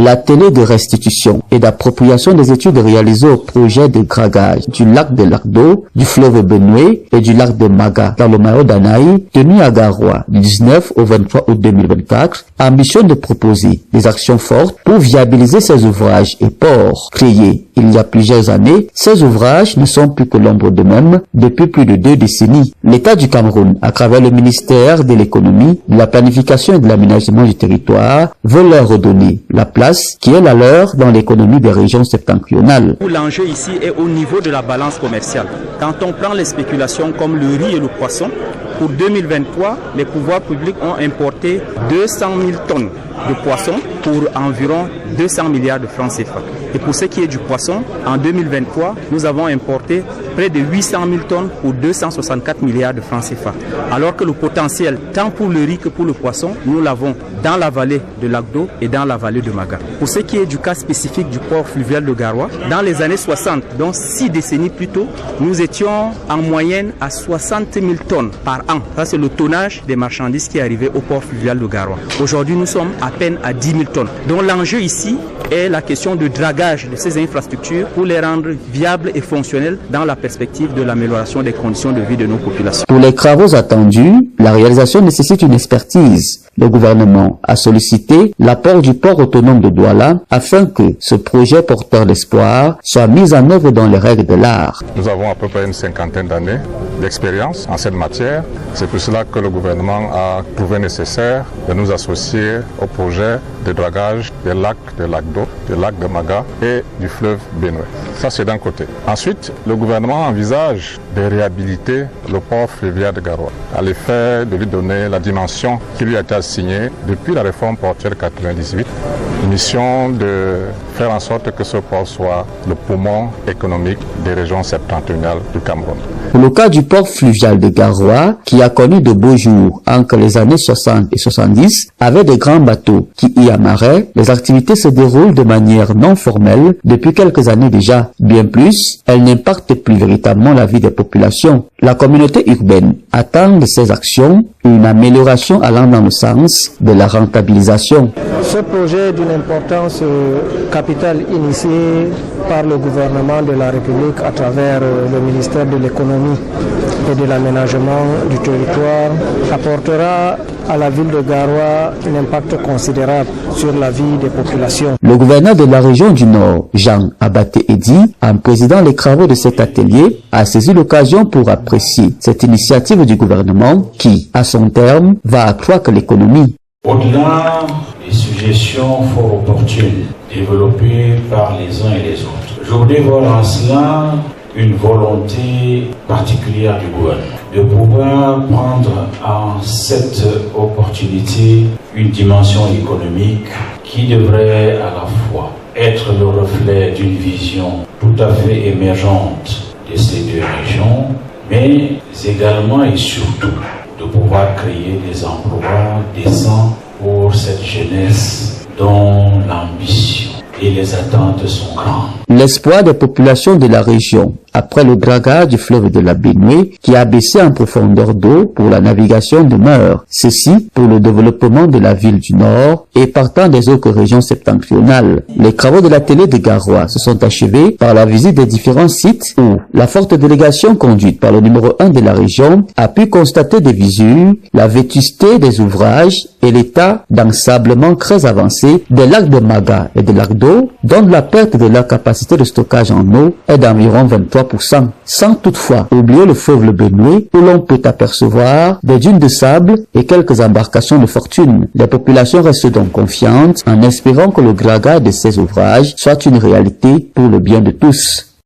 L'atelier de restitution et d'appropriation des études réalisées au projet de dragage du lac de Lagdo, du fleuve Benue et du lac de Maga dans le Mayo d'Anaï, tenu à Garoua du 19 au 23 août 2024, ambitionne de proposer des actions fortes pour viabiliser ces ouvrages et ports créés il y a plusieurs années. Ces ouvrages ne sont plus que l'ombre d'eux-mêmes depuis plus de 2 décennies. L'État du Cameroun, à travers le ministère de l'économie, de la planification et de l'aménagement du territoire, veut leur redonner la place qui est la leur dans l'économie des régions septentrionales. L'enjeu ici est au niveau de la balance commerciale. Quand on prend les spéculations comme le riz et le poisson, pour 2023, les pouvoirs publics ont importé 200 000 tonnes de poissons pour environ 200 milliards de francs CFA. Et pour ce qui est du poisson, en 2023, nous avons importé près de 800 000 tonnes pour 264 milliards de francs CFA. Alors que le potentiel, tant pour le riz que pour le poisson, nous l'avons dans la vallée de Lagdo et dans la vallée de Maga. Pour ce qui est du cas spécifique du port fluvial de Garoua, dans les années 60, donc 6 décennies plus tôt, nous étions en moyenne à 60 000 tonnes par an. Ça, c'est le tonnage des marchandises qui est arrivé au port fluvial de Garoua. Aujourd'hui, nous sommes à peine à 10 000 tonnes. Donc l'enjeu ici est la question de dragage de ces infrastructures pour les rendre viables et fonctionnelles dans la perspective de l'amélioration des conditions de vie de nos populations. Pour les travaux attendus, la réalisation nécessite une expertise. Le gouvernement a sollicité l'apport du port autonome de Douala afin que ce projet porteur d'espoir soit mis en œuvre dans les règles de l'art. Nous avons à peu près une 50aine d'années d'expérience en cette matière. C'est pour cela que le gouvernement a trouvé nécessaire de nous associer au projet de dragage des lacs de Lagdo, du lac de Maga et du fleuve Benue. Ça, c'est d'un côté. Ensuite, le gouvernement envisage de réhabiliter le port fluvial de Garoua à l'effet de lui donner la dimension qui lui a été assignée depuis la réforme portuaire 98. Une mission de faire en sorte que ce port soit le poumon économique des régions septentrionales du Cameroun. Pour le cas du port fluvial de Garoua, qui a connu de beaux jours entre les années 60 et 70, avec de grands bateaux qui y amarraient, les activités se déroulent de manière non formelle depuis quelques années déjà. Bien plus, elles n'impactent plus véritablement la vie des populations. La communauté urbaine attend de ces actions une amélioration allant dans le sens de la rentabilisation. Ce projet est d'une importance capitale initié par le gouvernement de la République à travers le ministère de l'économie et de l'aménagement du territoire apportera à la ville de Garoua un impact considérable sur la vie des populations. Le gouverneur de la région du Nord, Jean Abaté Edi, en présidant les travaux de cet atelier, a saisi l'occasion pour apprécier cette initiative du gouvernement qui, à son terme, va accroître l'économie. Au-delà des suggestions fort opportunes développées par les uns et les autres, je voudrais voir en cela une volonté particulière du gouvernement de pouvoir prendre en cette opportunité une dimension économique qui devrait à la fois être le reflet d'une vision tout à fait émergente de ces deux régions, mais également et surtout de pouvoir créer des emplois décents pour cette jeunesse dont l'ambition et les attentes sont grandes. L'espoir des populations de la région après le dragage du fleuve de la Benue qui a baissé en profondeur d'eau pour la navigation demeure. Ceci pour le développement de la ville du Nord et partant des autres régions septentrionales. Les travaux de l'atelier de Garoua se sont achevés par la visite des différents sites où la forte délégation conduite par le numéro 1 de la région a pu constater des visures, la vétusté des ouvrages et l'état d'ensablement très avancé des lacs de Maga et de Lagdo, dont la perte de leur capacité de stockage en eau est d'environ 23%, sans toutefois oublier le fleuve Benue où l'on peut apercevoir des dunes de sable et quelques embarcations de fortune. Les populations restent donc confiantes en espérant que le dragage de ces ouvrages soit une réalité pour le bien de tous.